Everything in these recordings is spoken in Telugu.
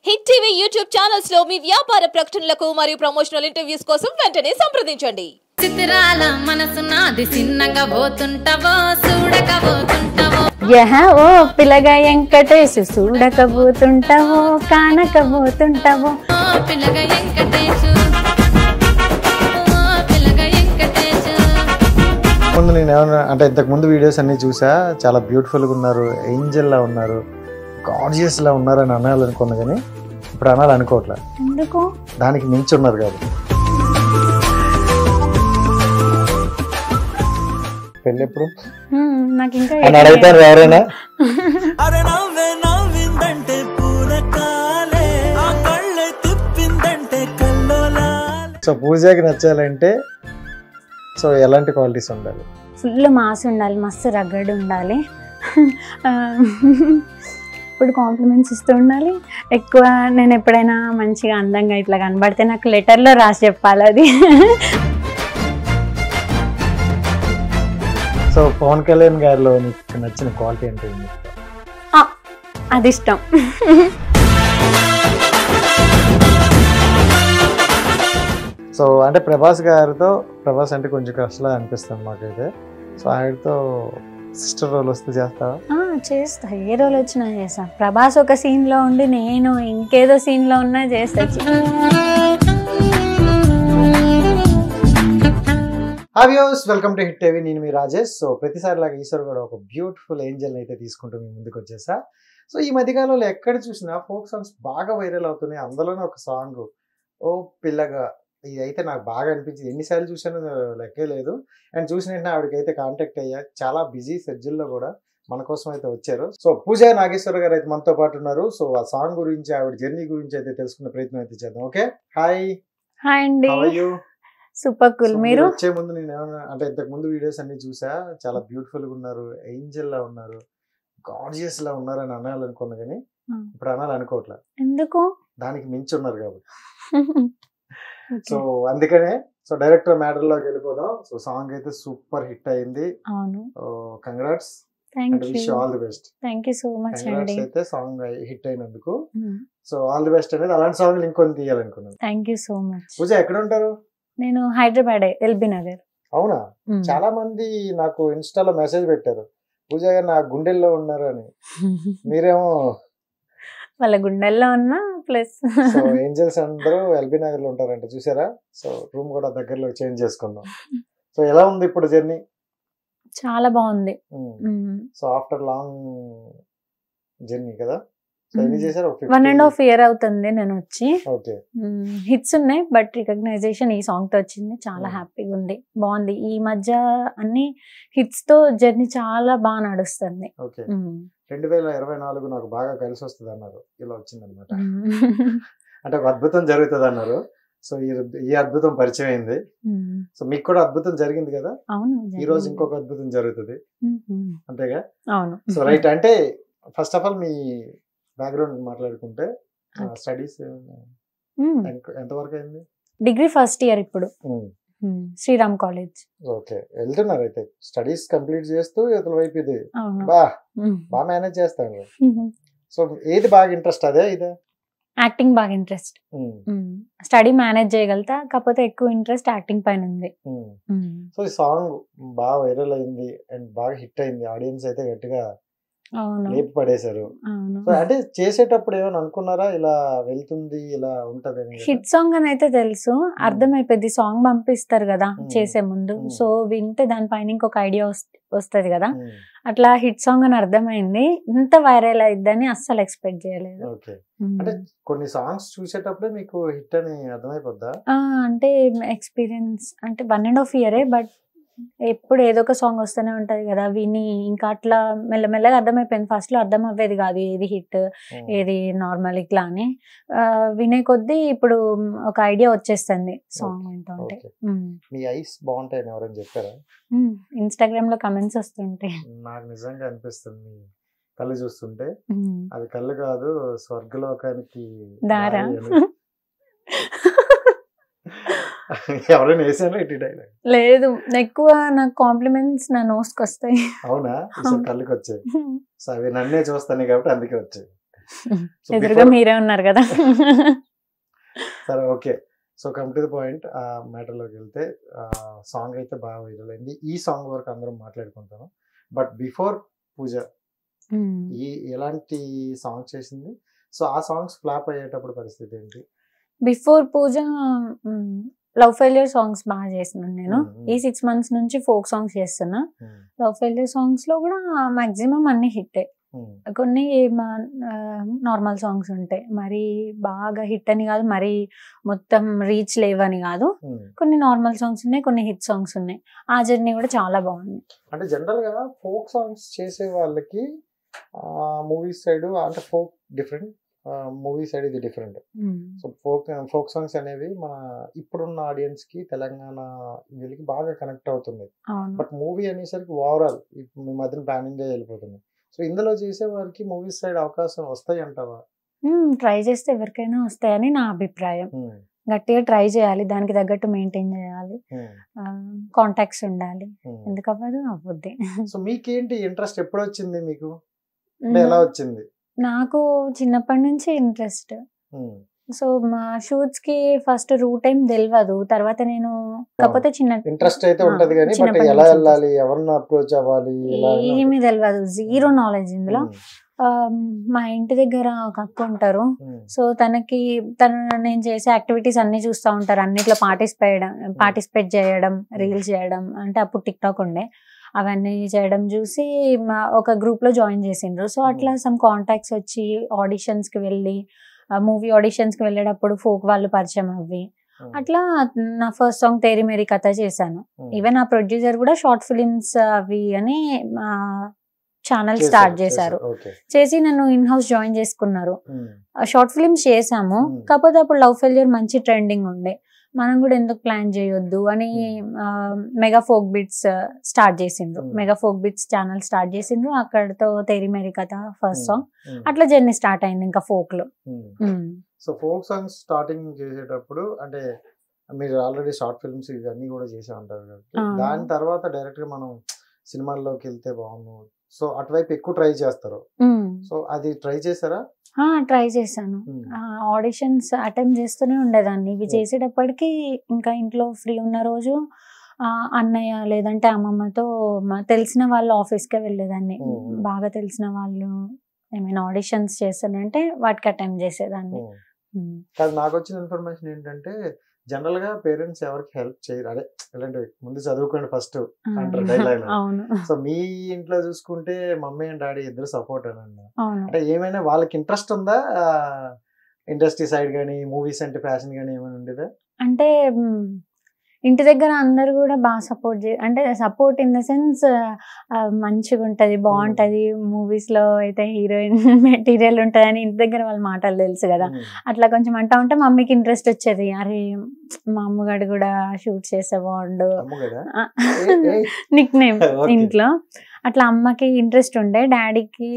హిట్ టీవీ యూట్యూబ్ ఛానల్స్ లో మీ వ్యాపార ప్రకటనలకు మరియు ప్రమోషనల్ ఇంటర్వ్యూస్ కోసం వెంటనే సంప్రదించండి. చిత్రాల మనసు నాది చిన్నగా పోతుంటావో చూడకపోతుంటావో ఓ పిల్లగా వెంకటేశ్ చూడకపోతుంటావో కానకపోతుంటావో పిల్లగా వెంకటేశు పిల్లగా వెంకటేశు. ముందు నేను ఏమన్నా అంటే ఇంతకు ముందు వీడియోస్ అన్ని చూసా, చాలా బ్యూటిఫుల్గా ఉన్నారు, ఏంజల్ లా ఉన్నారు, గార్జియస్ లా ఉన్నారని అనాలనుకున్నా కానీ ఇప్పుడు అనాలనుకోవట్లే. ఎందుకు? దానికి మించి ఉన్నారు కాబట్టి. పెళ్ళి ఎప్పుడు నాకు ఇంకా అని అడుగుతారు ఎవరైనా. సో పూజకి నచ్చాలంటే సో ఎలాంటి క్వాలిటీస్ ఉండాలి? ఫుల్ మాస్ ఉండాలి, మస్తు రగ్గడ్ ఉండాలి, ఇప్పుడు కాంప్లిమెంట్స్ ఇస్తూ ఉండాలి ఎక్కువ. నేను ఎప్పుడైనా మంచిగా అందంగా ఇట్లా కనబడితే నాకు లెటర్లో రాసి చెప్పాలి అది. సో పవన్ కళ్యాణ్ గారిలో నీకు నచ్చిన క్వాలిటీ అంటే ఏంటి? అది ఇష్టం. సో అంటే ప్రభాస్ గారితో, ప్రభాస్ అంటే కొంచెం కష్టంగా అనిపిస్తుంది మాకైతే. సో ఆయనతో సిస్టర్ రోల్ వస్తే చేస్తావా? చేస్తా, ఏ రోల్ వచ్చినా చేస్తా. ప్రభాస్ ఒక సీన్లో ఉండి నేను ఇంకేదో సీన్లో ఉన్నా చేస్తా. హావ్యూస్, వెల్కమ్ టు హిట్ టీవీ. నేను మీ రాజేష్. సో ప్రతిసారి లాగా ఈశ్వర్ కూడా ఒక బ్యూటిఫుల్ ఏంజల్ అయితే తీసుకుంటూ మీ ముందుకు వచ్చేసా. సో ఈ మధ్యకాలంలో ఎక్కడ చూసినా ఫోక్ సాంగ్స్ బాగా వైరల్ అవుతున్నాయి. అందులోనే ఒక సాంగ్ ఓ పిల్లగా, ఇది అయితే నాకు బాగా అనిపించింది. ఎన్నిసార్లు చూసానో లెక్కే లేదు. అండ్ చూసిన వెంటనే ఆవిడకైతే కాంటాక్ట్ అయ్యా. చాలా బిజీ షెడ్యూల్లో కూడా మన కోసం అయితే వచ్చారు. సో పూజా నాగేశ్వర గారు అయితే మనతో పాటు ఉన్నారు. సో ఆ సాంగ్ గురించి, ఆవిడ జర్నీ గురించి అయితే తెలుసుకునే ప్రయత్నం అయితే చేద్దాం. Okay, hi. హాయ్ అండి, how are you? Super cool. మీరు వచ్చే ముందు నేను ఏమన్నా అంటే ఇంతకు ముందు వీడియోస్ అన్ని చూసా, చాలా బ్యూటిఫుల్ గా ఉన్నారు, ఏంజల్ లా ఉన్నారు, గార్జియస్ లా ఉన్నారని అనాలనుకున్నా కానీ ఇప్పుడు అనాలనుకోవట్లే. ఎందుకు? దానికి మించి ఉన్నారు కాబట్టి. సో అందుకనే సో డైరెక్టర్ మ్యాటర్ లోకి వెళ్ళిపోదాం. సో సాంగ్ అయితే సూపర్ హిట్ అయింది. అవును, congrats thank wish you. All the best. Thank you so much అండి. అయితే సాంగ్ హిట్ అయినందుకు సో ఆల్ ది బెస్ట్ అనేది. అలాంటి సాంగ్ ఇంకొని తీయాలనుకున్నాను. Thank you so much. Pooja ఎక్కడ ఉంటారు? నేను హైదరాబాద్, ఎల్బీ నగర్. అవునా? చాలా మంది నాకు ఇన్స్టాలో మెసేజ్ పెట్టారు, పూజ గారు నా గుండెల్లో ఉన్నారు అని. మీరేమో వాళ్ళ గుండెల్లో ఉన్న ప్లస్ సో ఏంజల్స్ అందరూ ఎల్బీ నగర్ లో ఉంటారంట, చూసారా? సో రూమ్ కూడా దగ్గరలో చేంజ్ చేసుకుందాం. సో ఎలా ఉంది ఇప్పుడు జర్నీ? చాలా బాగుంది. సో ఆఫ్టర్ లాంగ్ జర్నీ కదా. సో ఎన్ని చేశారు? 1.5 year అవుతుంది నేను వచ్చి. ఓకే, హిట్స్ ఉన్నాయి బట్ రికగ్నైజేషన్ ఈ సాంగ్ తో వచ్చింది. చాలా హ్యాపీగా ఉంది, బాగుంది. ఈ మధ్య అన్ని హిట్స్ తో జర్నీ చాలా బాగా నడుస్తుంది. ఓకే. 2024 నాకు బాగా కలిసి వస్తుంది అన్నారు, ఇలా వచ్చింది అనమాట. అంటే ఒక అద్భుతం జరుగుతుంది అన్నారు. సో ఈ అద్భుతం పరిచయం అయింది. సో మీకు కూడా అద్భుతం జరిగింది కదా. అవును, ఈ రోజు ఇంకొక అద్భుతం జరుగుతుంది, అంతేగా? అవును. So right. అంటే ఫస్ట్ ఆఫ్ ఆల్ మీ బ్యాక్గ్రౌండ్ మాట్లాడుకుంటే స్టడీస్ ఎంతవరకు అయింది? డిగ్రీ ఫస్ట్ ఇయర్ ఇప్పుడు, శ్రీరామ్ కాలేజ్. ఓకే, వెళ్తున్నారు అయితే. స్టడీస్ కంప్లీట్ చేస్తూ ఇతల వైపు ఇది బాగా మేనేజ్ చేస్తాను. సో ఏది బాగా ఇంట్రెస్ట్, అదే ఇదే? యాక్టింగ్ బాగా ఇంట్రెస్ట్. స్టడీ మేనేజ్ చేయగలుగుతా, కాకపోతే ఎక్కువ ఇంట్రెస్ట్ యాక్టింగ్ పైన ఉంది. సో ఈ సాంగ్ బాగా వైరల్ అయింది అండ్ బాగా హిట్ అయింది. ఆడియన్స్ అయితే గట్టిగా లేపి పడేశారు. సో అంటే చేసేటప్పుడు ఏమైనా అనుకున్నారా ఇలా వెళ్తుంది, ఇలా ఉంటది? హిట్ సాంగ్ అని అయితే తెలుసు, అర్థమైపోయింది. సాంగ్ పంపిస్తారు కదా చేసే ముందు, సో వింటే దానిపైన ఇంకొక ఐడియా వస్తుంది కదా. అట్లా హిట్ సాంగ్ అని అర్థమైంది. ఇంత వైరల్ అయిద్దని అస్సలు ఎక్స్పెక్ట్ చేయలేదు. ఓకే. అంటే కొన్ని సాంగ్స్ చూసేటప్పుడే మీకు హిట్ అని అర్థమైపోద్దా? అంటే ఎక్స్పీరియన్స్ అంటే 1.5 year, బట్ ఎప్పుడు ఏదో ఒక సాంగ్ వస్తూనే ఉంటది కదా, విని ఇంకా అట్లా మెల్లమెల్లగా అర్థమైపోయింది. ఫస్ట్ లో అర్థం అవ్వేది కాదు ఏది హిట్ ఏది నార్మల్ ఇట్లా అని. వినే కొద్దీ ఇప్పుడు ఒక ఐడియా వచ్చేస్తుంది సాంగ్ వింటుంటే. మీ ఐస్ బాగుంటాయని ఎవరైనా చెప్పారా? ఇన్స్టాగ్రామ్ లో కమెంట్స్ వస్తుంటాయి. నాకు నిజంగా అనిపిస్తుంది కళ్ళు చూస్తుంటే, అది కళ్ళు కాదు స్వర్గలోకానికి దారా. ఎవరైనా వేసాను ఇటు డైలాగ్? లేదు, ఎక్కువ నాకు కాంప్లిమెంట్స్ నా నోస్కి వస్తాయి. అవునా? కళ్ళకి వచ్చాయి. సో అవి నన్నే చూస్తాను కాబట్టి అందుకే వచ్చాయి. ఎదురుగా మీరే ఉన్నారు కదా. సరే okay. So come to the point, ఆ మ్యాటర్లోకి వెళ్తే సాంగ్ అయితే బాగా వైరల్ అయింది. ఈ సాంగ్ వరకు అందరం మాట్లాడుకుంటాము. బట్ బిఫోర్ పూజ ఎలాంటి సాంగ్ చేసింది? సో ఆ సాంగ్స్ ఫ్లాప్ అయ్యేటప్పుడు పరిస్థితి ఏంటి? బిఫోర్ పూజ లవ్ ఫెయిల్యూర్ సాంగ్స్ బాగా చేస్తున్నాను నేను. ఈ 6 months నుంచి ఫోక్ సాంగ్స్ చేస్తున్నా. లవ్ ఫెయిల్యూర్ సాంగ్స్ లో కూడా మాక్సిమం అన్ని హిట్టే. కొన్ని నార్మల్ సాంగ్స్ ఉంటాయి, మరి బాగా హిట్ అని కాదు, మరి మొత్తం రీచ్ లేవని కాదు. కొన్ని నార్మల్ సాంగ్స్ ఉన్నాయి, కొన్ని హిట్ సాంగ్స్ ఉన్నాయి. ఆ జర్నీ కూడా చాలా బాగుంది. అంటే జనరల్ గా ఫోక్ సాంగ్స్ చేసే వాళ్ళకి మూవీ సైడ్ అంటే ఫోక్ డిఫరెంట్, మూవీ సైడ్ ఇది డిఫరెంట్. సో ఫోక్ సాంగ్స్ అనేవి మన ఇప్పుడున్న ఆడియన్స్ కి, తెలంగాణ వీళ్ళకి బాగా కనెక్ట్ అవుతుంది. బట్ మూవీ అనేసరికి ఓవరాల్ మీ మధ్యన పాన్ ఇండియా వెళ్ళిపోతుంది. సో ఇందులో చేసే వారికి మూవీస్ సైడ్ అవకాశం వస్తాయి అంటావా? ట్రై చేస్తే ఎవరికైనా వస్తాయని నా అభిప్రాయం. గట్టిగా ట్రై చేయాలి, దానికి తగ్గట్టు మెయింటైన్ చేయాలి, కాంటాక్ట్స్ ఉండాలి. ఎందుకు అవ్వదు? అవ్వద్ది. సో మీకేంటి ఇంట్రెస్ట్ ఎప్పుడు వచ్చింది మీకు? ఎలా వచ్చింది? నాకు చిన్నప్పటి నుంచి ఇంట్రెస్ట్. సో మా షూట్స్ కి ఫస్ట్ రూట్ ఏం తెలియదు. తర్వాత నేను కాకపోతే చిన్న ఇంట్రెస్ట్ అయితే ఉంటది కానీ బట్ ఎలా వెళ్ళాలి, ఎవరిని అప్రోచ్ అవ్వాలి ఏమీ తెలియదు, జీరో నాలెడ్జ్ ఇందులో. మా ఇంటి దగ్గర ఒక అక్క ఉంటారు. సో నేను చేసే యాక్టివిటీస్ అన్ని చూస్తూ ఉంటారు. అన్నిట్లో పార్టిసిపేట్ చేయడం, రీల్స్ చేయడం. అంటే అప్పుడు టిక్టాక్ ఉండే, అవన్నీ చేయడం చూసి ఒక గ్రూప్ లో జాయిన్ చేసిండ్రు. సో అట్లా సమ్ కాంటాక్ట్స్ వచ్చి ఆడిషన్స్ కి వెళ్ళి, మూవీ ఆడిషన్స్ కి వెళ్ళేటప్పుడు ఫోక్ వాళ్ళు పరిచయం అవ్వి, అట్లా నా ఫస్ట్ సాంగ్ తేరీ మేరీ కథ చేశాను. ఈవెన్ ఆ ప్రొడ్యూసర్ కూడా షార్ట్ ఫిలిమ్స్ అవి అని ఛానల్ స్టార్ట్ చేశారు. చేసి నన్ను ఇన్ హౌస్ జాయిన్ చేసుకున్నారు. షార్ట్ ఫిలిమ్స్ చేసాము. కాకపోతే అప్పుడు లవ్ ఫెయిల్యూర్ మంచి ట్రెండింగ్ ఉండే, మనం కూడా ఎందుకు ప్లాన్ చేయొద్దు అని మెగా ఫోక్ బిట్స్ స్టార్ట్ చేసిండ్రు. Mega folk bits channel start చేసిండ్రు. అక్కడతో తేరీ మేరీ కథ ఫస్ట్ సాంగ్. అట్లా జర్నీ స్టార్ట్ అయింది ఇంకా ఫోక్ లో. సో ఫోక్ సాంగ్స్ స్టార్టింగ్ చేసేటప్పుడు అంటే మీరు ఆల్రెడీ షార్ట్ ఫిల్మ్స్ ఇవన్నీ కూడా చేసే ఉంటారు కాబట్టి దాని తర్వాత డైరెక్ట్ గా మనం సినిమాల్లోకి వెళ్తే బాగుండు, సో అటువైపు ఎక్కువ ట్రై చేస్తారు. సో అది ట్రై చేశారా? ట్రై చేశాను. ఆడిషన్స్ అటెంప్ట్ చేస్తూనే ఉండేదాన్ని. ఇవి చేసేటప్పటికి ఇంకా ఇంట్లో ఫ్రీ ఉన్న రోజు అన్నయ్య లేదంటే అమ్మమ్మతో తెలిసిన వాళ్ళ ఆఫీస్కే వెళ్ళేదాన్ని. బాగా తెలిసిన వాళ్ళు ఏమైనా ఆడిషన్స్ చేస్తానంటే వాటికి అటెంప్ట్ చేసేదాన్ని. నాకు వచ్చిన ఇన్ఫర్మేషన్ ఏంటంటే జనరల్ గా పేరెంట్స్ ఎవరికి హెల్ప్ చేయరు, అదే ఇలాంటివి ముందు చదువుకోండి ఫస్ట్ అంటారు డైలాగ్. సో మీ ఇంట్లో చూసుకుంటే మమ్మీ అండ్ డాడీ ఇద్దరు సపోర్ట్ అనండి. అంటే ఏమైనా వాళ్ళకి ఇంట్రెస్ట్ ఉందా ఇండస్ట్రీ సైడ్ కానీ, మూవీస్ అంటే ప్యాషన్ కానీ ఏమైనా ఉండేదా? అంటే ఇంటి దగ్గర అందరు కూడా బాగా సపోర్ట్ అంటే సపోర్ట్ ఇన్ ద సెన్స్ మంచిగా ఉంటది, బాగుంటది. మూవీస్ లో అయితే హీరోయిన్ మెటీరియల్ ఉంటది అని ఇంటి దగ్గర వాళ్ళ మాటలు తెలుసు కదా. అట్లా కొంచెం అంటా ఉంటే మమ్మీకి ఇంట్రెస్ట్ వచ్చేది, అరే మా అమ్మగాడు కూడా షూట్ చేస్తే బాగుండు, నిక్ నేమ్ ఇంట్లో. అట్లా అమ్మకి ఇంట్రెస్ట్ ఉండే, డాడీకి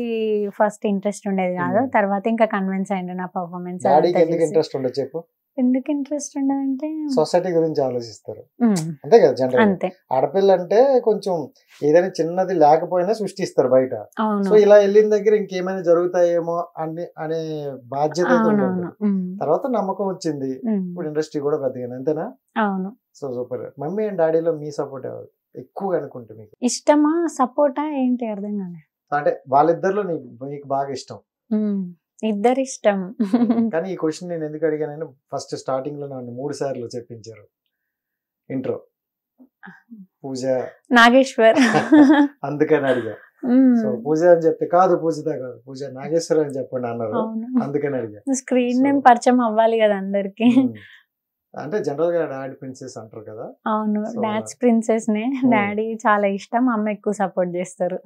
ఫస్ట్ ఇంట్రెస్ట్ ఉండేది కాదు. తర్వాత ఇంకా కన్విన్స్ అయ్యిండు నా పర్ఫార్మెన్స్. ఎందుకు ఇంట్రెస్ట్ ఉండదంటే సొసైటీ గురించి ఆలోచిస్తారు అంతే కదా. జనరల్ ఆడపిల్ల అంటే కొంచెం ఏదైనా చిన్నది లేకపోయినా సృష్టిస్తారు బయట. సో ఇలా వెళ్ళిన దగ్గర ఇంకేమైనా జరుగుతాయేమో అనే బాధ్యత తర్వాత నమ్మకం వచ్చింది. ఇప్పుడు ఇండస్ట్రీ కూడా పెద్దగా అంతేనా? అవును. So super. మమ్మీ అండ్ డాడీలో మీ సపోర్ట్ ఎవరు ఎక్కువగా అనుకుంటే మీకు? ఇష్టమా సపోర్టా ఏంటి అర్థం కాదు. అంటే వాళ్ళిద్దరిలో మీకు బాగా ఇష్టం? ఇద్దరు ఇష్టం. కానీ ఈ క్వశ్చన్ నేను ఎందుకు అడిగానని ఫస్ట్ స్టార్టింగ్ లో నన్ను 3 సార్లు చెప్పించారు ఇంట్రో. పూజ, నాగేశ్వర్ అందుకని అడిగా. సో పూజ అని చెప్తే కాదు పూజిత కాదు, పూజ నాగేశ్వర్ అని చెప్పండి అన్నారు, అందుకని అడిగా. స్క్రీన్ నేమ్ పరిచయం అవ్వాలి కదా అందరికి. అంటే జనరల్ గా డాడీ ప్రిన్సెస్ అంటారు కదా. అవును, డాడ్స్ ప్రిన్సెస్ నే. డాడీ చాలా ఇష్టం, అమ్మ ఎక్కువ సపోర్ట్ చేస్తారు.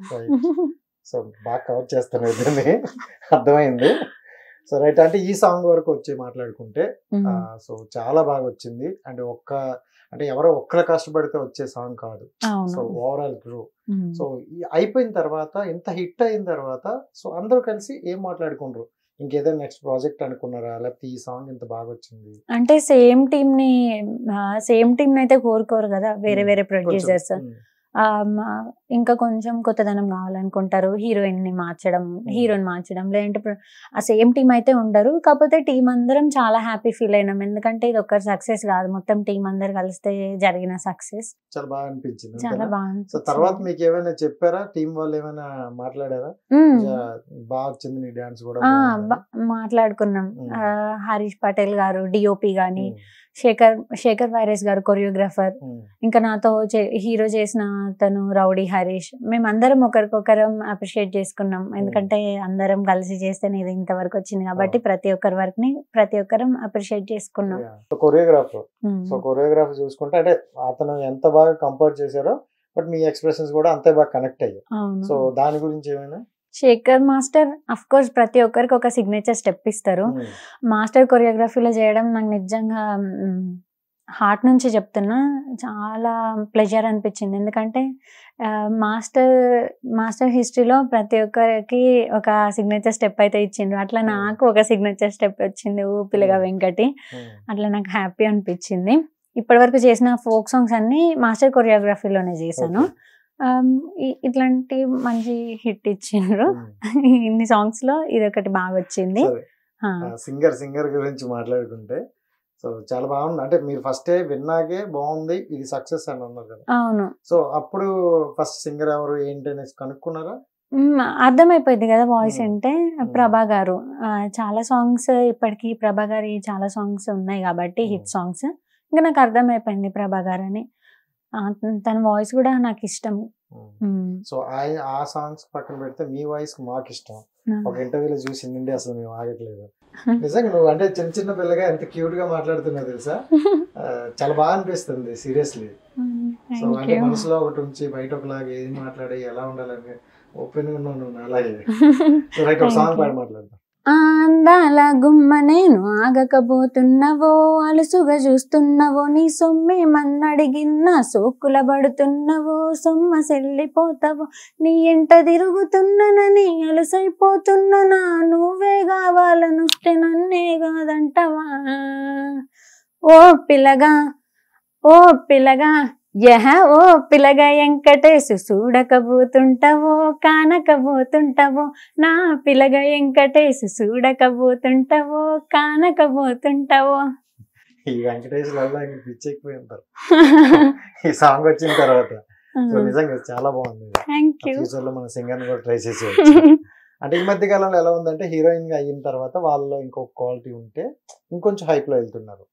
సో బాగా కవర్ చేస్తాను ఇద్దరిని, అర్థమైంది. So right. అంటే ఈ సాంగ్ వరకు వచ్చి మాట్లాడుకుంటే సో చాలా బాగా వచ్చింది. అంటే ఎవరో ఒక్కరు కష్టపడితే వచ్చే సాంగ్ కాదు. So overall గ్రూ. సో అయిపోయిన తర్వాత, ఇంత హిట్ అయిన తర్వాత సో అందరూ కలిసి ఏం మాట్లాడుకుంటారు? ఇంకేదైనా నెక్స్ట్ ప్రాజెక్ట్ అనుకున్నారా, లేకపోతే ఈ సాంగ్ ఇంత బాగా వచ్చింది అంటే సేమ్ టీమ్ ని అయితే కోరుకోరు కదా వేరే వేరే ప్రొడ్యూసర్స్. ఇంకా కొంచెం కొత్తదనం కావాలనుకుంటారు, హీరోయిన్ మార్చడం, లేదంటే ఆ సేమ్ టీం అయితే ఉండరు. కాకపోతే టీం అందరం చాలా హ్యాపీ ఫీల్ అయినాం, ఎందుకంటే ఇది ఒక్కరి సక్సెస్ కాదు, మొత్తం టీం అందరు కలిస్తే జరిగిన సక్సెస్. చాలా బాగా అనిపించింది. చాలా సో బాగా తర్వాత మీకు ఏమైనా చెప్పారా, టీం వాళ్ళు ఏమైనా మాట్లాడారా? బాగా వచ్చింది నీ డాన్స్ కూడా మాట్లాడుకున్నాం. హరీష్ పటేల్ గారు డిఓపి గాని, శేఖర్ వైరస్ గారు కొరియోగ్రాఫర్, ఇంకా నాతో హీరో చేసిన తను రౌడీ హరీష్, మేమందరం ఒకరికొకరం అప్రిషియేట్ చేసుకున్నాం, ఎందుకంటే అందరం కలిసి చేస్తేనే ఇది ఇంతవరకు వచ్చింది కాబట్టి ప్రతి ఒక్కరి వర్క్ ని ప్రతి ఒక్కరం అప్రిషియేట్ చేసుకున్నాం. కొరియోగ్రాఫర్ చూసుకుంటే అంటే అతను ఎంత బాగా కంపోజ్ చేశారో బట్ మీ ఎక్స్ప్రెషన్స్ కూడా అంతే బాగా కనెక్ట్ అయ్యాయి. సో దాని గురించి ఏమైనా? శేఖర్ మాస్టర్ అఫ్ కోర్స్ ప్రతి ఒక్కరికి ఒక సిగ్నేచర్ స్టెప్ ఇస్తారు. మాస్టర్ కొరియోగ్రఫీలో చేయడం నాకు నిజంగా హార్ట్ నుంచి చెప్తున్నా చాలా ప్లెజర్ అనిపించింది, ఎందుకంటే మాస్టర్ హిస్టరీలో ప్రతి ఒక్కరికి ఒక సిగ్నేచర్ స్టెప్ అయితే ఇచ్చిండ్రు, అట్లా నాకు ఒక సిగ్నేచర్ స్టెప్ వచ్చింది ఊపిలగా వెంకటి, అట్లా నాకు హ్యాపీ అనిపించింది. ఇప్పటి వరకు చేసిన ఫోక్ సాంగ్స్ అన్ని మాస్టర్ కొరియోగ్రఫీలోనే చేశాను. ఇట్లాంటి మంచి హిట్ ఇచ్చిండ్రు ఇన్ని సాంగ్స్ లో, ఇది ఒకటి బాగా వచ్చింది. సింగర్ గురించి మాట్లాడుకుంటే సో చాలా బాగుంది, అంటే మీరు ఫస్ట్ విన్నాకే బాగుంది ఇది సక్సెస్ అని అన్నారు కదా. అవును. సో అప్పుడు ఫస్ట్ సింగర్ ఎవరు ఏంటి అనేసి కనుక్కున్నారా? అర్థమైపోయింది కదా వాయిస్ అంటే ప్రభా గారు. చాలా సాంగ్స్ ఇప్పటికి ప్రభా గారి చాలా సాంగ్స్ ఉన్నాయి కాబట్టి హిట్ సాంగ్స్, ఇంకా నాకు అర్థమైపోయింది ప్రభా గారు అని. తన వాయిస్ కూడా నాకు ఇష్టం. సో ఆ సాంగ్స్ పక్కన పెడితే మీ వాయిస్ మాకు ఇష్టం. ఒక ఇంటర్వ్యూలో చూసిందండి, అసలు మేము ఆగట్లేదు. నిజంగా నువ్వు అంటే చిన్న పిల్లగా ఎంత క్యూట్ గా మాట్లాడుతున్నావు తెలుసా, చాలా బాగా అనిపిస్తుంది సీరియస్లీ. సో అంటే మనసులో ఒకటి ఉంచి బయట ఒకలాగా ఏది మాట్లాడి ఎలా ఉండాలని ఓపెన్ గా ఉన్నావు నువ్వు అలాగే. సో రైట్, ఒక సాంగ్ పాడి మాట్లాడదాం. అందాల గుమ్మ నేను ఆగకపోతున్నవో, అలుసుగా చూస్తున్నవో, నీ సొమ్మే మన్నడిగిన్నా సోకుల పడుతున్నవో, సొమ్మ సెల్లిపోతావో, నీ ఎంట తిరుగుతున్ననని అలుసైపోతున్ననా, నువ్వే కావాలనుస్తే నన్నే కాదంటవా, ఓ పిల్లగా ఓ పిల్లగా ఓ పిల్లగా వెంకటేశు చూడకపోతుంటావో కానకపోతుంటావో, నా పిల్లగా వెంకటేశు చూడకపోతుంటావో కానకపోతుంటావో. ఈ వెంకటేష్ వల్ల పిచ్చెక్కిపోయి ఉంటారు ఈ సాంగ్ వచ్చిన తర్వాత. నిజంగా చాలా బాగుంది. ఫ్యూచర్ లో మన సింగర్ కూడా ట్రై చేసేవచ్చు. అంటే ఈ మధ్య కాలంలో ఎలా ఉందంటే హీరోయిన్ గా అయిన తర్వాత వాళ్ళలో ఇంకొక క్వాలిటీ ఉంటే ఇంకొంచెం హైప్ లో వెళ్తున్నారు.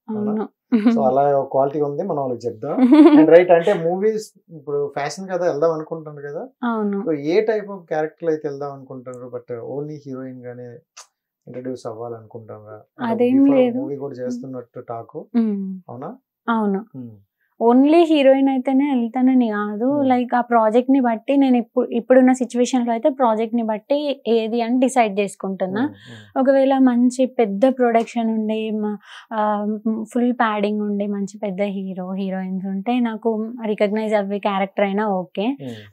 సో అలా క్వాలిటీ ఉంది, మనం వాళ్ళకి చెప్దాం. అండ్ రైట్, అంటే మూవీస్ ఇప్పుడు ఫ్యాషన్ కదా వెళ్దాం అనుకుంటున్నారు కదా, so A type of character అయితే వెళ్దాం అనుకుంటున్నారు, బట్ ఓన్లీ హీరోయిన్ గానే ఇంట్రడ్యూస్ అవ్వాలనుకుంటారా? మూవీ కూడా చేస్తున్నట్టు టాకు, అవునా? అవును, ఓన్లీ హీరోయిన్ అయితేనే వెళ్తానని కాదు, లైక్ ఆ ప్రాజెక్ట్ ని బట్టి నేను ఇప్పుడున్న సిచ్యువేషన్ లో అయితే ప్రాజెక్ట్ ని బట్టి ఏది అని డిసైడ్ చేసుకుంటున్నా. ఒకవేళ మంచి పెద్ద ప్రొడక్షన్ ఉండి ఫుల్ ప్యాడింగ్ ఉండి మంచి పెద్ద హీరోయిన్స్ ఉంటే నాకు రికగ్నైజ్ అవ్వే క్యారెక్టర్ అయినా ఓకే.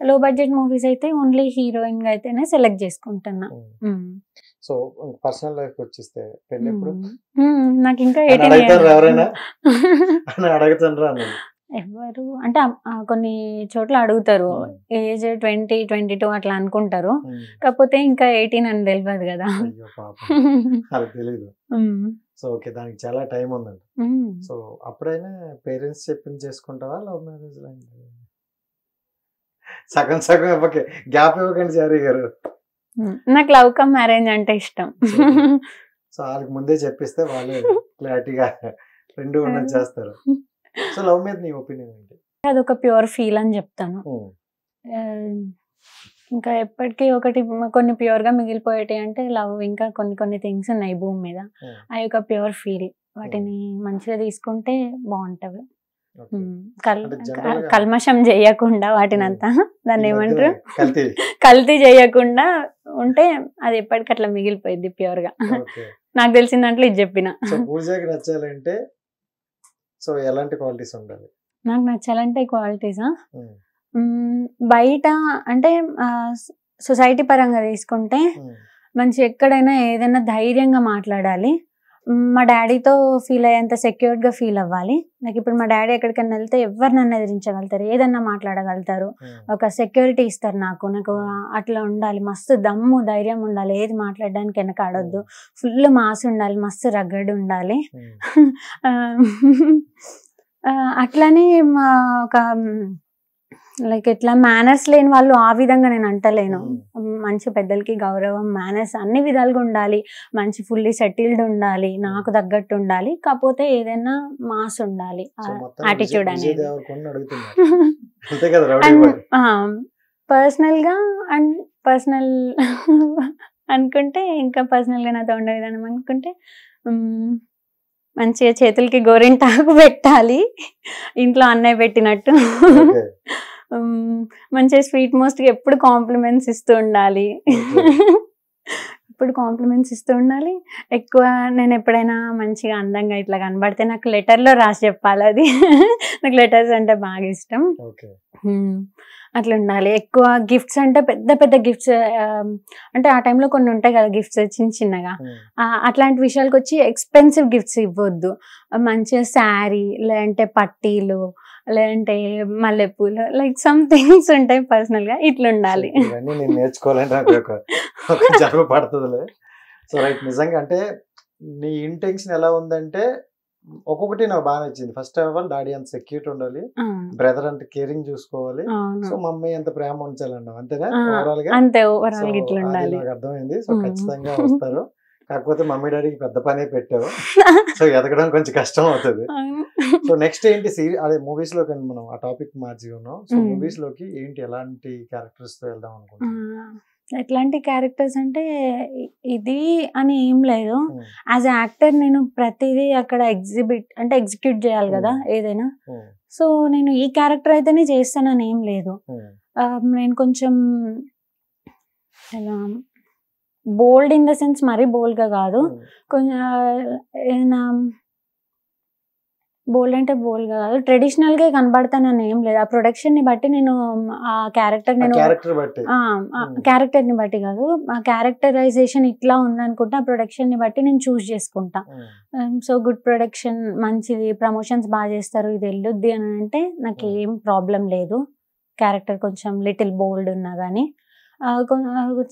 లో బడ్జెట్ మూవీస్ అయితే ఓన్లీ హీరోయిన్ గా అయితేనే సెలెక్ట్ చేసుకుంటున్నా. సో పర్సనల్ లైఫ్ వచ్చేస్తే పెళ్లి ఎప్పుడు? నాకు ఇంకా ఎవరైనా అడుగుతారా? ఎవరు అంటే కొన్ని చోట్ల అడుగుతారు, ఏజ్ 20-22 అట్లా అనుకుంటారు, కాకపోతే ఇంకా 18 అని తెలియదు కదా. తెలియదు. సో ఓకే, దానికి చాలా టైం ఉందండి. సో అప్పుడైనా పేరెంట్స్ చెప్పింది చేసుకుంటావా లవ్ మ్యారేజ్? సగం సగం ఇవ్వకే, గ్యాప్ ఇవ్వకండి చారి గారు. నాకు లవ్ కమ్ మ్యారేజ్ అంటే ఇష్టం. సో వాళ్ళకి ముందే చెప్పిస్తే వాళ్ళే క్లారిటీగా రెండు ఉన్నది చేస్తారు. సో లవ్ మీద నీ ఒపీనియన్ ఏంటి? అదొక ప్యూర్ ఫీల్ అని చెప్తాను. ఇంకా ఎప్పటికీ ఒకటి కొన్ని ప్యూర్ గా మిగిలిపోయేటి అంటే లవ్, ఇంకా కొన్ని థింగ్స్ ఉన్నాయి భూమి మీద, అవి ఒక ప్యూర్ ఫీల్, వాటిని మంచిగా తీసుకుంటే బాగుంటది. కల్మషం చేయకుండా వాటినంతా, దాన్ని ఏమంటారు, కల్తీ చేయకుండా ఉంటే అది ఎప్పటికట్లా మిగిలిపోయింది ప్యూర్ గా. నాకు తెలిసిన దాంట్లో ఇది చెప్పిన. పూజకి నచ్చాలంటే సో ఎలాంటి క్వాలిటీస్ ఉండాలి? నాకు నచ్చాలంటే క్వాలిటీసా, బయట అంటే సొసైటీ పరంగా తీసుకుంటే మంచి ఎక్కడైనా ఏదైనా ధైర్యంగా మాట్లాడాలి, మా డాడీతో ఫీల్ అయ్యేంత సెక్యూర్డ్ గా ఫీల్ అవ్వాలి. నాకు ఇప్పుడు మా డాడీ ఎక్కడికైనా వెళ్తే ఎవరు నన్ను ఎదిరించగలుగుతారు, ఏదన్నా మాట్లాడగలుగుతారు, ఒక సెక్యూరిటీ ఇస్తారు నాకు. నాకు అట్లా ఉండాలి, మస్తు దమ్ము ధైర్యం ఉండాలి, ఏది మాట్లాడడానికి వెనకాడొద్దు, ఫుల్ మాస్ ఉండాలి, మస్తు రగ్గడ్ ఉండాలి. అట్లనే ఒక లైక్ ఎట్లా మేనర్స్ లేని వాళ్ళు ఆ విధంగా నేను అంటలేను. మంచి పెద్దలకి గౌరవం, మేనర్స్ అన్ని విధాలుగా ఉండాలి, మంచి ఫుల్లీ సెటిల్డ్ ఉండాలి, నాకు తగ్గట్టు ఉండాలి, కాకపోతే ఏదైనా మాస్ ఉండాలి, యాటిట్యూడ్ అనేది. పర్సనల్ గా అండ్ పర్సనల్ అనుకుంటే ఇంకా పర్సనల్ గా నాతో ఉండే విధానం అనుకుంటే మంచిగా చేతులకి గోరింటాకు పెట్టాలి, ఇంట్లో అన్నయ్య పెట్టినట్టు. మంచిగా స్వీట్ మోస్ట్ గా ఎప్పుడు కాంప్లిమెంట్స్ ఇస్తూ ఉండాలి, ఎప్పుడు కాంప్లిమెంట్స్ ఇస్తూ ఉండాలి. ఎక్కువ నేను ఎప్పుడైనా మంచిగా అందంగా ఇట్లా కనబడితే నాకు లెటర్లో రాసి చెప్పాలి, అది నాకు లెటర్స్ అంటే బాగా ఇష్టం. అట్లా ఉండాలి. ఎక్కువ గిఫ్ట్స్ అంటే పెద్ద పెద్ద గిఫ్ట్స్, అంటే ఆ టైంలో కొన్ని ఉంటాయి కదా గిఫ్ట్స్ చిన్న చిన్నగా, అట్లాంటి విషయాలకు వచ్చి ఎక్స్పెన్సివ్ గిఫ్ట్స్ ఇవ్వద్దు. మంచిగా శారీ, లేదంటే పట్టీలు, లేదంటే మల్లెపూలు, లైక్ సమ్ థింగ్స్ ఉంటాయి పర్సనల్ గా, ఇట్లా ఉండాలి. నేను నేర్చుకోవాలంటే జరుగు పడుతుందిలే. సో రైట్, నిజంగా అంటే నీ ఇంటెన్షన్ ఎలా ఉందంటే ఒక్కొక్కటి నాకు బాగా నచ్చింది. ఫస్ట్ ఆఫ్ ఆల్ డాడీ అంత సెక్యూరిటీ ఉండాలి, బ్రదర్ అంత కేరింగ్ చూసుకోవాలి, సో మమ్మీ అంత ప్రేమ ఉంచాలన్నావు, అంతేనా? ఓవరాల్ గా అంతే, ఓవరాల్ గా ఇట్లా ఉండాలి. నాకు అర్థమైంది. సో ఖచ్చితంగా వస్తారు, కాకపోతే మమ్మీ డాడీకి పెద్ద పనే పెట్టావు, సో ఎదగడం కొంచెం కష్టం అవుతుంది. సో నెక్స్ట్ ఏంటి అదే మూవీస్ లోకి మనం ఆ టాపిక్ మార్చి ఉన్నాం. సో మూవీస్ లోకి ఏంటి, ఎలాంటి క్యారెక్టర్స్ తో వెళ్దాం అనుకుంటున్నాం? ఎట్లాంటి క్యారెక్టర్స్ అంటే ఇది అని ఏం లేదు. యాజ్ యాక్టర్ నేను ప్రతిదీ అక్కడ ఎగ్జిక్యూట్ చేయాలి కదా ఏదైనా. సో నేను ఈ క్యారెక్టర్ అయితేనే చేస్తానని ఏం లేదు. నేను కొంచెం ఎలా బోల్డ్ ఇన్ ద సెన్స్ మరీ బోల్డ్ గా కాదు, కొంచెం బోల్డ్ అంటే బోల్డ్ గా కాదు, ట్రెడిషనల్ గా కనబడతానని ఏం లేదు. ఆ ప్రొడక్షన్ ని బట్టి నేను ఆ క్యారెక్టర్ ని బట్టి కాదు, ఆ క్యారెక్టరైజేషన్ ఇట్లా ఉందనుకుంటే ఆ ప్రొడక్షన్ ని బట్టి నేను చూస్ చేసుకుంటా. సో గుడ్ ప్రొడక్షన్, మంచిది, ప్రమోషన్స్ బాగా చేస్తారు, ఇది వెళ్ళొద్ది అని అంటే నాకు ఏం ప్రాబ్లం లేదు. క్యారెక్టర్ కొంచెం లిటిల్ బోల్డ్ ఉన్నా కానీ.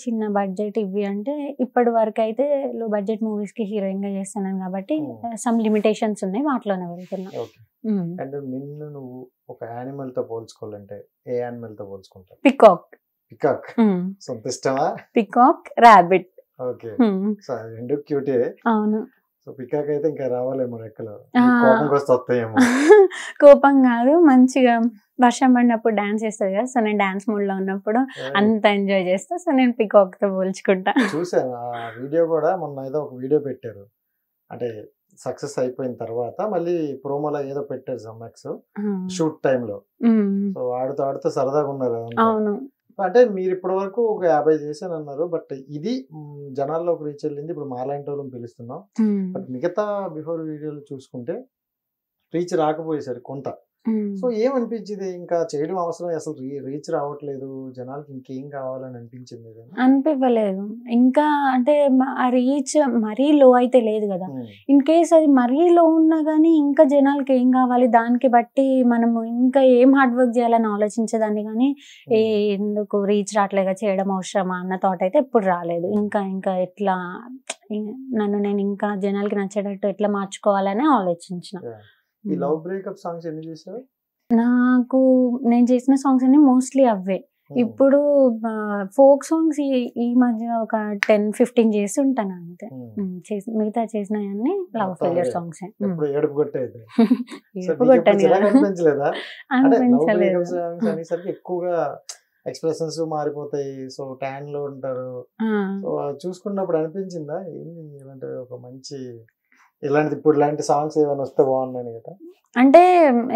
చిన్న బడ్జెట్ ఇవి అంటే ఇప్పటి వరకు అయితే లో బడ్జెట్ మూవీస్ కి హీరోయిన్ గా చేస్తున్నాను కాబట్టి సమ్ లిమిటేషన్స్ ఉన్నాయి, వాటిలోనే వెళ్తున్నా. అండ్ నిన్ను నువ్వు ఒక యానిమల్ తో పోల్చుకోవాలంటే ఏ యానిమల్ తో పోల్చుకుంటావు? పికాక్. పికాక్ సొంత ఇష్టమా? Peacock, rabbit. ఓకే, సో రెండు క్యూటే. అవును. సో పికాక్ అయితే ఇంకా రావాలేమో రెక్కలు, కోపం వస్తే వస్తాయేమో. కోపం కాదు, మంచిగా వర్షం పడినప్పుడు డాన్స్ చేస్తుంది కదా, సో నేను డాన్స్ మూడ్ లో ఉన్నప్పుడు అంత ఎంజాయ్ చేస్తా. సో నేను పికాక్ తో పోల్చుకుంటా. చూసాను ఆ వీడియో కూడా, మొన్న ఏదో ఒక వీడియో పెట్టారు, అంటే సక్సెస్ అయిపోయిన తర్వాత మళ్ళీ ప్రోమోలో ఏదో పెట్టారు సమ్మెక్స్ షూట్ టైంలో. సో ఆడుతూ సరదాగా ఉన్నారు. అవును. అంటే మీరు ఇప్పటి వరకు ఒక 50 చేశాను అన్నారు, బట్ ఇది జనాల్లోకి రీచ్ వెళ్ళింది. ఇప్పుడు మాలాంటి వాళ్ళని పిలుస్తున్నాం, బట్ మిగతా బిఫోర్ వీడియోలు చూసుకుంటే రీచ్ రాకపోయేసరికి కొంత. సో ఏమనిపించింది, ఇంకా చేయడం అవసరం, అసలు రీచ్ రావట్లేదు జనాలకి, ఇంకేం కావాలని అనిపించింది? అనిపించలేదు ఇంకా, అంటే ఆ రీచ్ మరీ లో అయితే లేదు కదా. ఇన్ కేస్ అది మరీ లో ఉన్నా కానీ ఇంకా జనాలకి ఏం కావాలి, దానికి బట్టి మనము ఇంకా ఏం హార్డ్ వర్క్ చేయాలని ఆలోచించేదాన్ని. కానీ ఎందుకు రీచ్ రావట్లేగా, చేయడం అవసరమా అన్న థాట్ అయితే ఎప్పుడు రాలేదు. ఇంకా ఎట్లా నన్ను నేను ఇంకా జనాలకి నచ్చేటట్టు ఎట్లా మార్చుకోవాలని ఆలోచించిన. ఈ లవ్ బ్రేకప్ సాంగ్స్ ఎన్ని చేసావు? నాకు నేను చేసిన సాంగ్స్ అన్ని మోస్ట్లీ అవే. ఇప్పుడు ఫోక్ సాంగ్స్ ఈ మధ్య ఒక 10-15 చేసి ఉంటాను అంతే. మిగతా చేసిన అన్ని లవ్ ఫెయిలియర్ సాంగ్స్. ఎక్కువగా ఎక్స్ప్రెషన్స్ మారిపోతాయి, సో ట్యాన్ లో ఉంటారు. సో చూసుకున్నప్పుడు అనిపించిందా ఇలాంటి ఒక మంచి ఇలాంటి ఇప్పుడు ఇలాంటి సాంగ్స్ ఏమైనా వస్తే బాగున్నాయి కదా? అంటే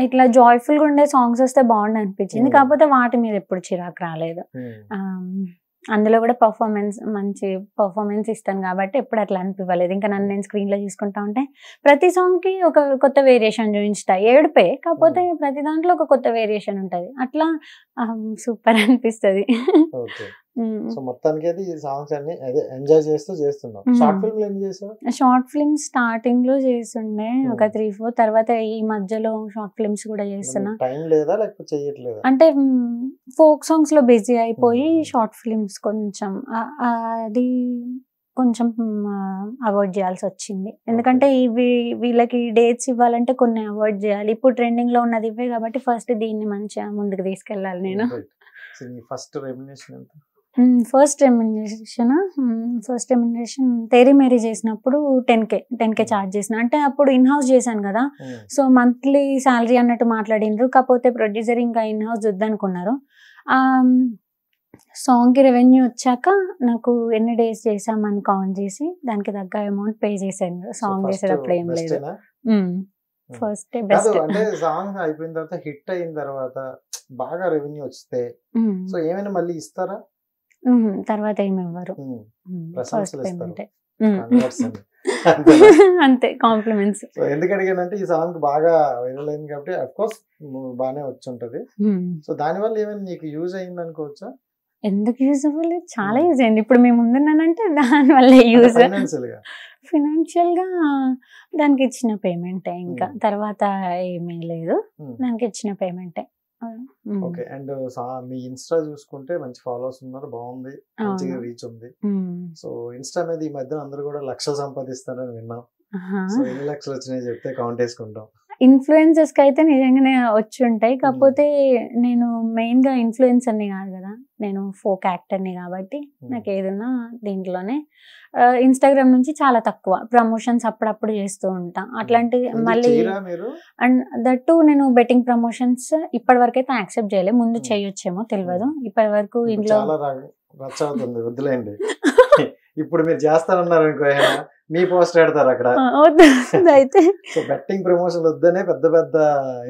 ఇట్లా జాయ్ఫుల్ గా ఉండే సాంగ్స్ వస్తే బాగుంది అనిపించింది, కాకపోతే వాటి మీద ఎప్పుడు చిరాకు రాలేదు. అందులో కూడా మంచి పర్ఫార్మెన్స్ ఇస్తాను కాబట్టి ఎప్పుడు అట్లా అనిపించలేదు. ఇంకా నన్ను నేను స్క్రీన్ లో చూసుకుంటా ఉంటే ప్రతి సాంగ్ కి ఒక కొత్త వేరియేషన్ చూపించుతా, ఏడుపే కాకపోతే ప్రతి దాంట్లో ఒక కొత్త వేరియేషన్ ఉంటది, అట్లా సూపర్ అనిపిస్తుంది. సో మొత్తానికి అయితే ఈ సాంగ్స్ అన్ని అదే ఎంజాయ్ చేస్తూ చేస్తున్నాం. షార్ట్ ఫిల్మ్ ఏం చేసావు? షార్ట్ ఫిల్మ్స్ స్టార్టింగ్ లో చేస్తుండే ఒక 3-4, తర్వాత ఈ మధ్యలో షార్ట్ ఫిల్మ్స్ కూడా చేస్తున్నా. టైం లేదా లేకపోతే చెయ్యట్లేదా? అంటే ఫోక్ సాంగ్స్ లో బిజీ అయిపోయి షార్ట్ ఫిల్మ్స్ కొంచెం అది కొంచెం అవాయిడ్ చేయాల్సి వచ్చింది. ఎందుకంటే వీళ్ళకి డేట్స్ ఇవ్వాలంటే కొన్ని అవాయిడ్ చేయాలి. ఇప్పుడు ట్రెండింగ్ లో ఉన్నది ఇవే కాబట్టి ఫస్ట్ దీన్ని మంచిగా ముందుకు తీసుకెళ్ళాలి నేను. ఫస్ట్ రెమ్యునరేషన్ ఎంత? ఫస్ట్ రెమ్యునరేషన్ తేరీ మేరీ చేసినప్పుడు 10K చార్జ్ చేసిన. అంటే అప్పుడు ఇన్ హౌస్ చేశాను కదా, సో మంత్లీ శాలరీ అన్నట్టు మాట్లాడిండ్రు. కాకపోతే ప్రొడ్యూసర్ ఇంకా ఇన్ హౌస్ వద్దనుకున్నారు. సాంగ్ కి రెవెన్యూ వచ్చాక నాకు ఎన్ని డేస్ చేసామని కౌంట్ చేసి దానికి తగ్గ అమౌంట్ పే చేశాను. సాంగ్ చేసేటప్పుడు ఏం లేదు. First day best. అంటే సాంగ్ అయిపోయిన తర్వాత హిట్ అయిన తర్వాత బాగా రెవెన్యూ వస్తే సో ఏమైనా మళ్ళీ ఇస్తారా? తర్వాత ఏమి ఇవ్వరు. ఫస్ట్ పేమెంట్ అంతే, కాంప్లిమెంట్స్. సో ఎందుకు అడిగానంటే ఈ సాంగ్ బాగా వైరల్ అయింది కాబట్టి అఫ్ కోర్స్ బాగానే వచ్చి ఉంటది. సో దాని వల్ల ఏమైనా నీకు యూజ్ అయింది అనుకోవచ్చా? ఎందుకు యూజ్ అవ్వలేదు, చాలా యూజ్ అయింది. ఇప్పుడు మేము ముందున్నానంటే దాని వల్ల యూజ్. ఫైనాన్షియల్ గా దానికి ఇచ్చిన పేమెంటే, ఇంకా తర్వాత ఏమీ లేదు, దానికి ఇచ్చిన పేమెంటే. ఓకే. అండ్ మీ ఇన్స్టా చూసుకుంటే మంచి ఫాలోవర్స్ ఉన్నారు, బాగుంది, మంచిగా రీచ్ ఉంది. సో ఇన్స్టా మీద ఈ మధ్య అందరూ కూడా లక్షలు సంపాదిస్తారని విన్నాం. సో ఎన్ని లక్షలు వచ్చినాయి చెప్తే కౌంట్ వేసుకుంటాం. ఇన్ఫ్లుయెన్సర్స్ కి అయితే నిజంగానే వచ్చి ఉంటాయి. కాకపోతే నేను మెయిన్ గా ఇన్ఫ్లుయెన్సర్ ని కాదు కదా, నేను ఫోక్ యాక్టర్ ని కాబట్టి నాకు ఏదన్నా దీంట్లోనే. ఇన్స్టాగ్రామ్ నుంచి చాలా తక్కువ ప్రమోషన్స్ అప్పుడప్పుడు చేస్తూ ఉంటా. అట్లాంటి మళ్ళీ అండ్ దట్టు నేను బెట్టింగ్ ప్రమోషన్స్ ఇప్పటి వరకు అయితే యాక్సెప్ట్ చేయలేదు. ముందు చేయొచ్చేమో తెలియదు. ఇప్పటి వరకు ఇంట్లో వద్దులేండి. ఇప్పుడు మీరు చేస్తారన్నారు అనుకో, మీ పోస్ట్ పెడతారు అక్కడ. అయితే బెట్టింగ్ ప్రమోషన్ వద్దనే పెద్ద పెద్ద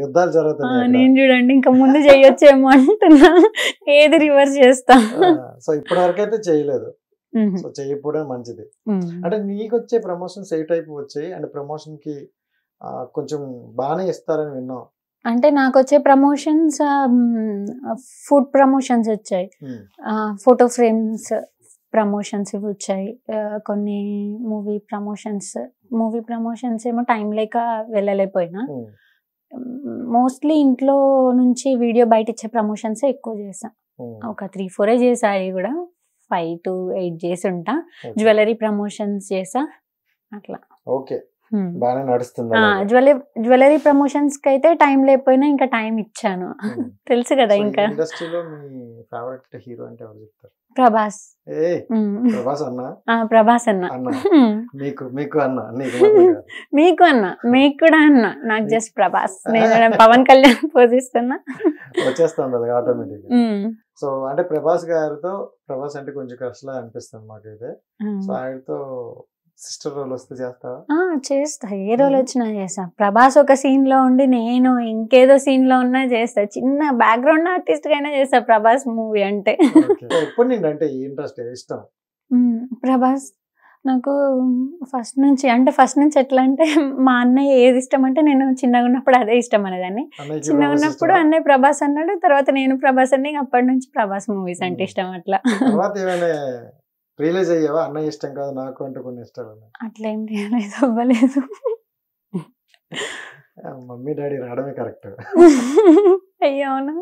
యుద్ధాలు జరుగుతున్నాయి. నేను చూడండి ఇంకా ముందు చేయొచ్చేమో అంటున్నా, ఏది రివర్స్ చేస్తా. సో ఇప్పటి వరకు అయితే చేయలేదు. సో చేయకపోవడం మంచిది. అంటే నీకు వచ్చే ప్రమోషన్స్ ఏ టైప్ వచ్చాయి? అంటే ప్రమోషన్ కి కొంచెం బాగానే ఇస్తారని విన్నాం. అంటే నాకు వచ్చే ప్రమోషన్స్ ఫుడ్ ప్రమోషన్స్ వచ్చాయి, ఫోటో ఫ్రేమ్స్ ప్రమోషన్స్ ఇవి వచ్చాయి, కొన్ని మూవీ ప్రమోషన్స్ ఏమో టైం లేక వెళ్ళలేకపోయినా. మోస్ట్లీ ఇంట్లో నుంచి వీడియో బయట ఇచ్చే ప్రమోషన్స్ ఎక్కువ చేసా. ఒక 3-4 చేసా, అవి కూడా 5 to 8 చేసి ఉంటా. జ్యువెలరీ ప్రమోషన్స్ చేసా అట్లా. ఓకే, బాగానే నడుస్తుంది. జ్యువెలరీ ప్రమోషన్స్ కి అయితే టైం లేకపోయినా ఇంకా టైం ఇచ్చాను. తెలుసు కదా. ఇంకా ఇండస్ట్రీలో మీ ఫేవరెట్ హీరో అంటే ఎవరు చెప్తారు? ప్రభాస్. ప్రభాస్ అన్న. ప్రభాస్ అన్న. మీకు అన్న, మీకు అన్న, మీకు కూడా అన్న. నాకు జస్ట్ ప్రభాస్. నేను పవన్ కళ్యాణ్ పోజిస్తున్నా, వచ్చేస్తాను ఆటోమేటిక్. సో అంటే ప్రభాస్ అంటే కొంచెం కష్టంగా అనిపిస్తుంది మాకైతే. సో ఆయనతో సిస్టర్ రోల్ వస్తే చేస్తావా? చేస్తా, ఏ రోల్ వచ్చినా చేస్తా. ప్రభాస్ ఒక సీన్ లో ఉండి నేను ఇంకేదో సీన్ లో ఉన్నా చేస్తా. చిన్న బ్యాక్గ్రౌండ్ ఆర్టిస్ట్ అయినా చేస్తా ప్రభాస్ మూవీ అంటే. ఎప్పుడు నిండి అంటే ఇంట్రెస్ట్ ఇష్టం ప్రభాస్ నాకు ఫస్ట్ నుంచి ఎట్లా అంటే, మా అన్నయ్య ఏది ఇష్టం అంటే నేను చిన్నగా ఉన్నప్పుడు అదే ఇష్టం అనేదాన్ని. చిన్నగా ఉన్నప్పుడు అన్నయ్య ప్రభాస్ అన్నాడు, తర్వాత నేను ప్రభాస్ అన్ని, అప్పటి నుంచి ప్రభాస్ మూవీస్ అంటే ఇష్టం. అట్లా రియలైజ్ అయ్యావా అన్నయ్య ఇష్టం కాదు నాకు అంటే కొన్ని ఇష్టాలు? అట్లా ఏం రియలైజ్ అవ్వలేదు. మమ్మీ డాడీ రావడమే కరెక్ట్. అయ్యోనా,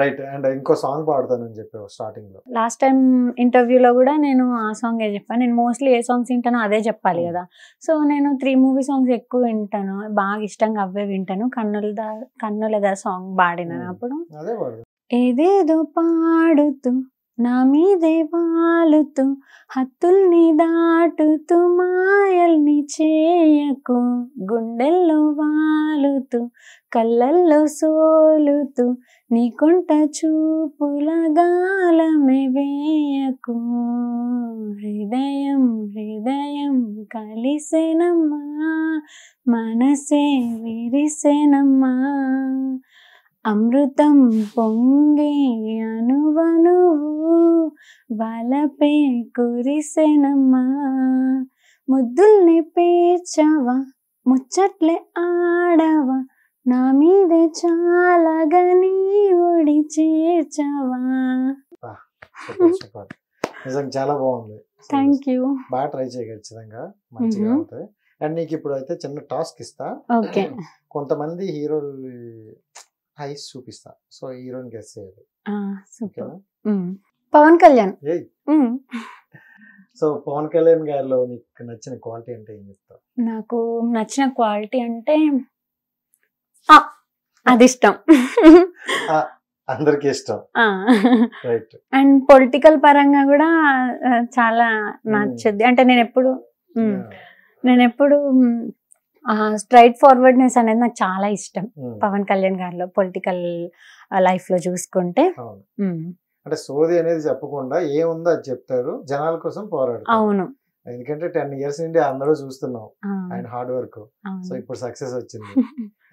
రైట్. అండ్ ఇంకో సాంగ్ పాడతానని చెప్పావు స్టార్టింగ్ లో. లాస్ట్ టైం ఇంటర్వ్యూలో కూడా నేను ఆ సాంగే చెప్పాను. నేను మోస్ట్లీ ఏ సాంగ్స్ వింటానో అదే చెప్పాలి కదా. సో నేను 3 మూవీ సాంగ్స్ ఎక్కువ వింటాను, బాగా ఇష్టంగా అవే వింటాను. కన్నులదా సాంగ్ పాడిన అప్పుడు ఏదేదో పాడుతూ నా మీదే వాలుతూ హత్తుల్ని దాటుతూ మాయల్ని చేయకు, గుండెల్లో వాలుతూ కళ్ళల్లో సోలుతూ నీ కొంట చూపుల గాలమే వేయకు. హృదయం కలిసేనమ్మా, మనసే విరిసేనమ్మా, అమృతం పొంగే అనువనువు వలపే కురిసెనమ్మా. ముద్దుల్ని పేర్చావా, ముచ్చట్లే ఆడవా, నా మీదే చాలగా నీ ఒడి చేర్చావా. సూపర్ నిజంగా చాలా బాగుంది. Thank you. బాగా ట్రై చేయ ఖచ్చితంగా మంచిగా అవుతుంది. అండ్ నీకు ఇప్పుడు అయితే చిన్న టాస్క్ ఇస్తా. ఓకే. కొంతమంది హీరోలు ఐస్ చూపిస్తా, సో హీరోని గెస్ చేయాలి. సూపర్. పవన్ కళ్యాణ్. ఏయ్ సో పవన్ కళ్యాణ్ గారిలో నీకు నచ్చిన క్వాలిటీ అంటే ఏం చెప్తావు? నాకు నచ్చిన క్వాలిటీ అంటే అది ఇష్టం. అందరికి ఇష్టం. రైట్. అండ్ పొలిటికల్ పరంగా కూడా చాలా నచ్చుద్ది. అంటే నేను ఎప్పుడు స్ట్రైట్ ఫార్వర్డ్నెస్ అనేది నాకు చాలా ఇష్టం పవన్ కళ్యాణ్ గారిలో పొలిటికల్ లైఫ్ లో చూసుకుంటే. అంటే సోది అనేది చెప్పకుండా ఏముందో అది చెప్తారు, జనాల కోసం పోరాడు. అవును. ఎందుకంటే 10 years నుండి అందరూ చూస్తున్నాం ఆయన హార్డ్ వర్క్. సో ఇప్పుడు సక్సెస్ వచ్చింది.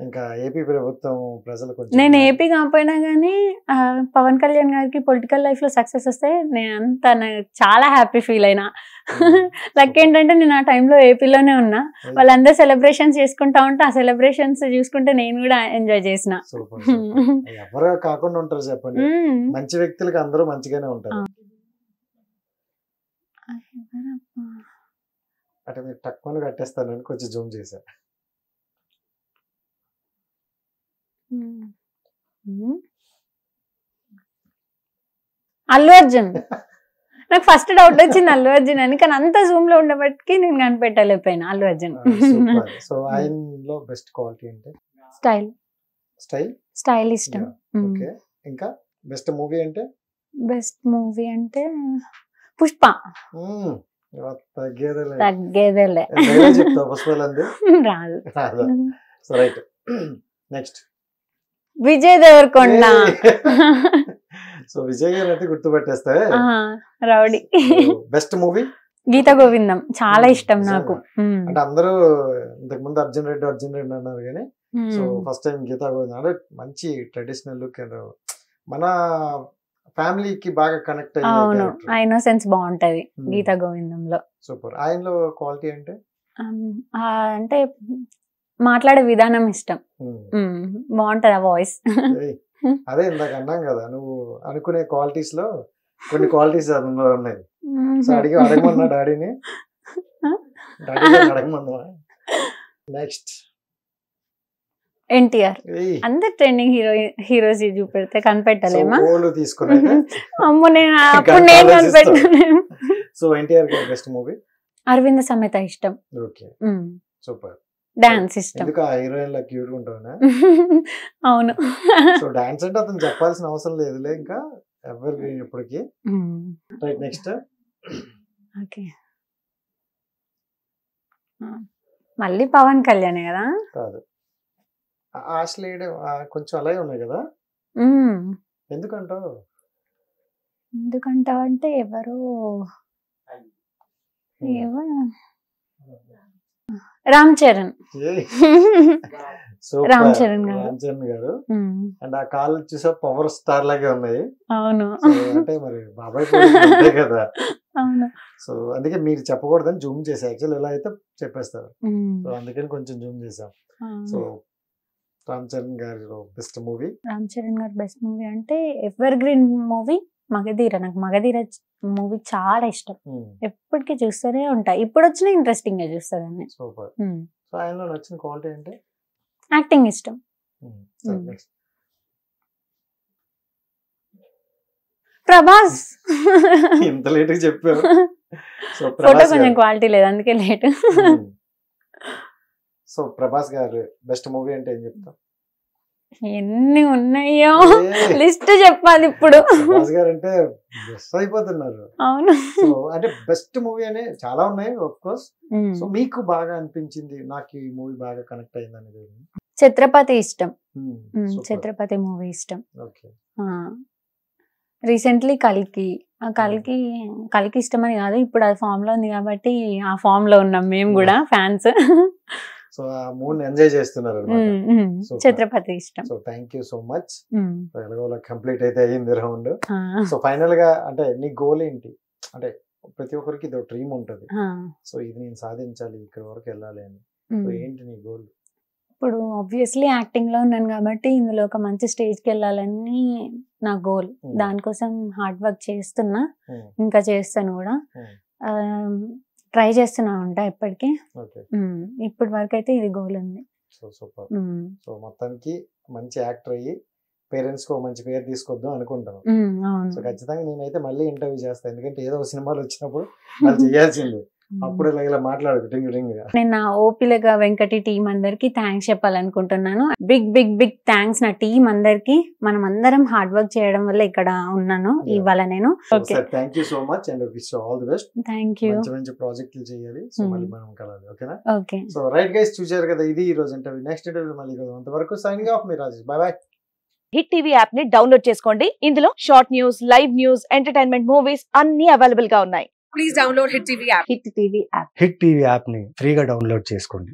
ఇంకా ఏపీ ప్రభుత్వం ప్రజలు కొంచెం, నేను ఏపీ కాకపోయినా గానీ పవన్ కళ్యాణ్ గారికి పొలిటికల్ లైఫ్ లో సక్సెస్ వస్తే నేను చాలా హ్యాపీ ఫీల్ అయినా. లక్ ఏంటంటే నేను ఆ టైంలో ఏపీలోనే ఉన్నా. వాళ్ళందరూ సెలబ్రేషన్స్ చేసుకుంటా ఉంటే ఆ సెలబ్రేషన్స్ చూసుకుంటే నేను కూడా ఎంజాయ్ చేసిన. ఎవరు కాకుండా ఉంటారు చెప్పండి, మంచి వ్యక్తులకి అందరూ మంచిగానే ఉంటారు. అంటే మీరు తక్కువ కట్టేస్తానని కొంచెం జూమ్ చేశారు. అల్లు అర్జున్. నాకు ఫస్ట్ డౌట్ వచ్చింది అల్లు అర్జున్ అని, కానీ అంత జూమ్ లో ఉండబట్టి నేను కనిపెట్టలేకపోయినా. అల్లు అర్జున్. సో ఆయనలో బెస్ట్ క్వాలిటీ అంటే స్టైల్ ఇష్టం. ఓకే. ఇంకా బెస్ట్ మూవీ అంటే? బెస్ట్ మూవీ అంటే పుష్ప. తగ్గేదేలే. రాదు. Right. Next Vijay Deverakonda. So Vijay గారు అయితే గుర్తుపెట్టేస్తే rowdy. Best movie Geetha Govindam చాలా ఇష్టం నాకు. అంటే అందరూ ఇంతకు ముందు అర్జున్ రెడ్డి అన్నారు కానీ, సో ఫస్ట్ టైం గీత గోవిందం అంటే మంచి ట్రెడిషనల్ లుక్ అండ్ మన ఫ్యామిలీకి బాగా కనెక్ట్ అయ్యే. అవును, ఆ ఇన్నోసెన్స్ బాగుంటది గీత గోవిందంలో. సూపర్. ఆయనలో క్వాలిటీ అంటే? అంటే మాట్లాడే విధానం ఇష్టం, బాగుంటది ఆ వాయిస్. అదే ఇందాక అన్నాం కదా, నువ్వు అనుకునే క్వాలిటీస్ లో కొన్ని క్వాలిటీస్ అందులో ఉన్నాయి. సో అడగమన్నా డాడీని, అడగమన్నా. నెక్స్ట్ ఎన్టీఆర్. అందరు ట్రెండింగ్ హీరోస్ చూపెడితే కనిపెట్టలేమా? అమ్మో, నేను అప్పుడు నేను కనిపెట్టలేను. సో ఎన్టీఆర్ గారి బెస్ట్ మూవీ? అరవింద సమేత ఇష్టం. Okay, super. డాన్స్ ఇష్టం. ఎందుకు ఆ హీరోయిన్ లా క్యూట్ గా ఉంటావునా? అవును. సో డాన్స్ అంటే అతను చెప్పాల్సిన అవసరం లేదులే ఇంకా ఎవరికి ఎప్పటికి. రైట్. నెక్స్ట్. ఓకే, మళ్ళీ పవన్ కళ్యాణ్ కదా? కాదు, ఆశలేడు కొంచెం అలాగే ఉన్నాయి కదా. ఎందుకంటావు అంటే ఎవరు రామ్ చరణ్. రామ్ చరణ్ గారు. అండ్ ఆ కాళ్ళు చూసా పవర్ స్టార్ లాగే ఉన్నాయి. అవును, అంటే మరి బాబాయ్ కదా. అవును. సో అందుకే మీరు చెప్పకూడదని జూమ్ చేసా. యాక్చువల్ ఎలా అయితే చెప్పేస్తారు, సో అందుకని కొంచెం జూమ్ చేసాం. సో రామ్ చరణ్ గారి బెస్ట్ మూవీ? రామ్ చరణ్ గారి బెస్ట్ మూవీ అంటే ఎవర్ గ్రీన్ మూవీ మగధీర. నాకు మగధీర మూవీ చాలా ఇష్టం, ఎప్పటికీ చూస్తూనే ఉంటా. ఇప్పుడు వచ్చిన ఇంట్రెస్టింగ్ గా చూస్తాను. సూపర్. సో ఆయనలో నచ్చిన క్వాలిటీ అంటే? యాక్టింగ్ ఇష్టం. ప్రభాస్. ఇంత లేట్ గా చెప్పావు. ఫోటో కొంచెం క్వాలిటీ లేదు, అందుకే లేట్. సో ప్రభాస్ గారు బెస్ట్ మూవీ అంటే ఏం చెప్తావు? ఎన్ని ఉన్నాయో లిస్ట్ చెప్పాలి ఇప్పుడు. ప్రభాస్ గారు అంటే బెస్ట్ అయిపోతున్నారు. అవును. సో అంటే బెస్ట్ మూవీ అనే చాలా ఉన్నాయి ఆఫ్ కోర్స్. సో మీకు బాగా అనిపించింది, నాకు ఈ మూవీ బాగా కనెక్ట్ అయింది అనేది? ఛత్రపతి ఇష్టం. ఛత్రపతి మూవీ ఇష్టం. ఓకే. రీసెంట్లీ కల్కి ఇష్టం అని కాదు, ఇప్పుడు అది ఫామ్ లో ఉంది కాబట్టి ఆ ఫామ్ లో ఉన్నాం మేము కూడా ఫ్యాన్స్. సో ఆ మూడ్ ఎంజాయ్ చేస్తున్నారు. ఛత్రపతి ఇష్టం. So thank you so much. ఎలాగోలా కంప్లీట్ అయితే అయ్యింది రౌండ్. సో ఫైనల్ గా అంటే నీ గోల్ ఏంటి? అంటే ప్రతి ఒక్కరికి ఇది డ్రీమ్ ఉంటది, సో ఇది నేను సాధించాలి, ఇక్కడ వరకు వెళ్ళాలి అని. సో ఏంటి నీ గోల్? ఇప్పుడు ఆబ్వియస్లీ యాక్టింగ్ లో ఉన్నాను కాబట్టి ఇందులో ఒక మంచి స్టేజ్ కి వెళ్ళాలని నా గోల్. Hmm. దానికోసం హార్డ్ వర్క్ చేస్తున్నా, Hmm. ఇంకా చేస్తాను కూడా. Hmm. ట్రై చేస్తున్నా ఉంటా ఎప్పటికీ. ఓకే. ఇప్పటి వరకు అయితే ఇది గోల్ ఉంది. So super. సో మొత్తానికి మంచి యాక్టర్ అయ్యి పేరెంట్స్ కు మంచి పేరు తీసుకొద్దాం అనుకుంటాను. సో అవును. ఖచ్చితంగా నేనైతే మళ్ళీ ఇంటర్వ్యూ చేస్తాను, ఎందుకంటే ఏదో ఒక సినిమాలు వచ్చినప్పుడు వాళ్ళు చేయాల్సిందే. అప్పుడు ఇలా మాట్లాడు టింగ్ టింగ్ గా. నేను నా ఓపిలగా వెంకటి టీం అందరికి థ్యాంక్స్ చెప్పాలనుకుంటున్నాను. బిగ్ బిగ్ బిగ్ థ్యాంక్స్ నా టీం అందరికి. మనం అందరం హార్డ్ వర్క్ చేయడం వల్ల ఇక్కడ ఉన్నాను ఇవాళ నేను. Okay, thank you so much and wish all the best. Thank you. మంచి మంచి ప్రాజెక్టులు చేయాలి. సో మళ్ళీ మనం కలాలి. ఓకేనా? ఓకే. సో రైట్ గైస్, చూసారు కదా, ఇది ఈ రోజు ఇంటర్వ్యూ. నెక్స్ట్ ఇంటర్వ్యూ మళ్ళీ కలుద్దాం. అంతవరకు సైనింగ్ ఆఫ్, మీ Rajesh. Bye bye. Hit TV app ని డౌన్లోడ్ చేసుకోండి. ఇందులో short news, live news, entertainment movies అన్ని అవైలబుల్ గా ఉన్నాయి. Please download Hit TV app. Hit TV app. Hit TV app ని ఫ్రీగా డౌన్లోడ్ చేసుకోండి.